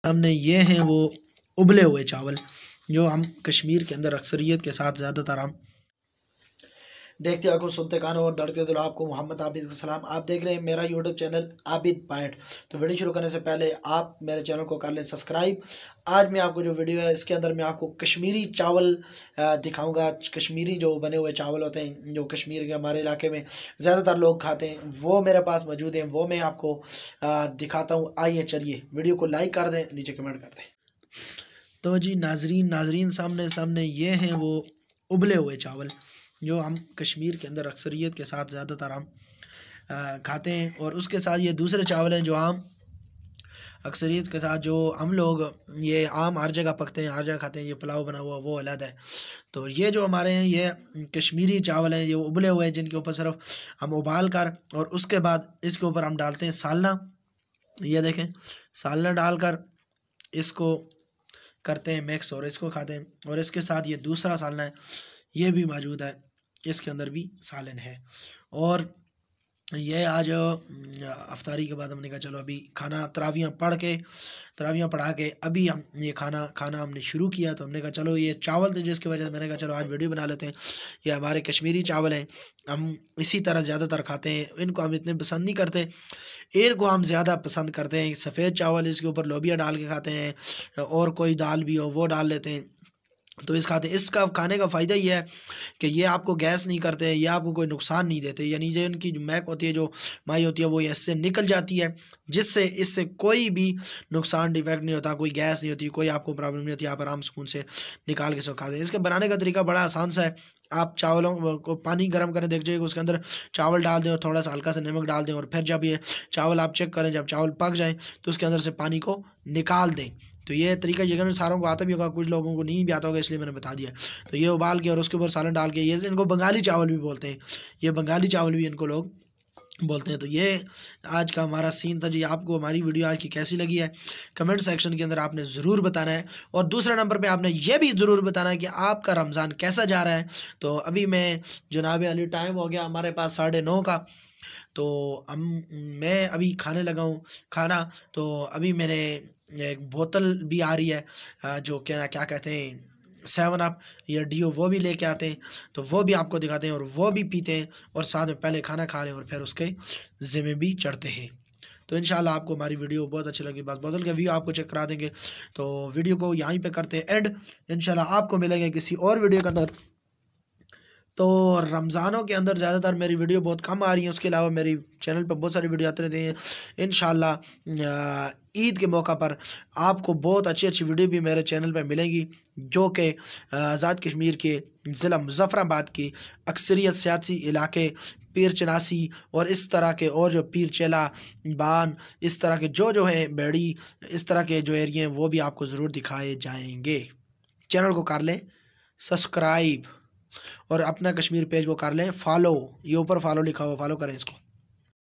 सामने ये हैं वो उबले हुए चावल जो हम कश्मीर के अंदर अक्सरियत के साथ ज़्यादातर हम देखते आंखों सुनते कानों और दौड़ते दिलों। आपको मोहम्मद आबिद का सलाम। आप देख रहे हैं मेरा यूट्यूब चैनल आबिद पॉइंट। तो वीडियो शुरू करने से पहले आप मेरे चैनल को कर लें सब्सक्राइब। आज मैं आपको जो वीडियो है इसके अंदर मैं आपको कश्मीरी चावल दिखाऊंगा। कश्मीरी जो बने हुए चावल होते हैं जो कश्मीर के हमारे इलाके में ज़्यादातर लोग खाते हैं वो मेरे पास मौजूद हैं, वो मैं आपको दिखाता हूँ। आइए चलिए वीडियो को लाइक कर दें, नीचे कमेंट कर दें। तो जी नाजरीन सामने ये हैं वो उबले हुए चावल जो हम कश्मीर के अंदर अक्सरियत के साथ ज़्यादातर हम खाते हैं। और उसके साथ ये दूसरे चावल हैं जो आम अक्सरियत के साथ जो हम लोग ये आम हर जगह पकते हैं, हर जगह खाते हैं। ये पुलाव बना हुआ वो अलग है। तो ये जो हमारे हैं ये कश्मीरी चावल हैं, ये उबले हुए हैं जिनके ऊपर सिर्फ हम उबाल कर और उसके बाद इसके ऊपर हम डालते हैं सालना। ये देखें, सालना डालकर इसको करते हैं मिक्स और इसको खाते हैं। और इसके साथ ये दूसरा सालना है, ये भी मौजूद है, इसके अंदर भी सालन है। और ये आज अफ्तारी के बाद हमने कहा चलो अभी खाना तरावियाँ पढ़ा के अभी हम ये खाना हमने शुरू किया। तो हमने कहा चलो ये चावल थे जिसकी वजह से मैंने कहा चलो आज वीडियो बना लेते हैं। ये हमारे कश्मीरी चावल हैं, हम इसी तरह ज़्यादातर खाते हैं। इनको हम इतने पसंद नहीं करते, इनको हम ज़्यादा पसंद करते हैं सफ़ेद चावल। इसके ऊपर लोबिया डाल के खाते हैं और कोई दाल भी हो वो डाल लेते हैं तो इसका खाने का फ़ायदा ये है कि ये आपको गैस नहीं करते, ये आपको कोई नुकसान नहीं देते। यानी जो इनकी जो महक होती है, जो माई होती है, वो इससे निकल जाती है, जिससे इससे कोई भी नुकसान डिफेक्ट नहीं होता, कोई गैस नहीं होती, कोई आपको प्रॉब्लम नहीं होती। आप आराम सुकून से निकाल के सब खाते हैं। इसके बनाने का तरीका बड़ा आसान सा है। आप चावलों को पानी गर्म करें, देख जाइएगा उसके अंदर चावल डाल दें और थोड़ा सा हल्का सा नमक डाल दें। और फिर जब ये चावल आप चेक करें, जब चावल पक जाएँ तो उसके अंदर से पानी को निकाल दें। तो ये तरीका यकीनन सारों को आता भी होगा, कुछ लोगों को नहीं भी आता होगा, इसलिए मैंने बता दिया। तो ये उबाल के और उसके ऊपर सालन डाल के, ये इनको बंगाली चावल भी बोलते हैं, ये बंगाली चावल भी इनको लोग बोलते हैं। तो ये आज का हमारा सीन था जी। आपको हमारी वीडियो आज की कैसी लगी है कमेंट सेक्शन के अंदर आपने ज़रूर बताना है। और दूसरे नंबर पे आपने ये भी ज़रूर बताना है कि आपका रमज़ान कैसा जा रहा है। तो अभी मैं जनाब अली टाइम हो गया हमारे पास 9:30 का, तो मैं अभी खाने लगा हूँ खाना। तो अभी मैंने एक बोतल भी आ रही है जो क्या कहते हैं 7 अप या डियो, वो भी लेके आते हैं। तो वो भी आपको दिखाते हैं और वो भी पीते हैं और साथ में पहले खाना खा लें और फिर उसके ज़िम्मे भी चढ़ते हैं। तो इंशाल्लाह आपको हमारी वीडियो बहुत अच्छी लगी। बस बोतल का व्यू आपको चेक करा देंगे। तो वीडियो को यहीं पे करते हैं एंड। इंशाल्लाह आपको मिलेंगे किसी और वीडियो के अंदर। तो रमज़ानों के अंदर ज़्यादातर मेरी वीडियो बहुत कम आ रही है, उसके अलावा मेरी चैनल पर बहुत सारी वीडियो आते रहते हैं। इंशाल्लाह ईद के मौका पर आपको बहुत अच्छी वीडियो भी मेरे चैनल पर मिलेंगी जो कि आज़ाद कश्मीर के ज़िला मुज़फ़्फ़राबाद की अक्सरियत सियासी इलाके पीर चनासी और इस तरह के और जो पीर चेला बान इस तरह के जो हैं बेड़ी इस तरह के जो एरिया हैं वो भी आपको ज़रूर दिखाए जाएंगे। चैनल को कर लें सब्सक्राइब और अपना कश्मीर पेज को कर लें फॉलो। ये ऊपर फॉलो लिखा हुआ, फॉलो करें इसको।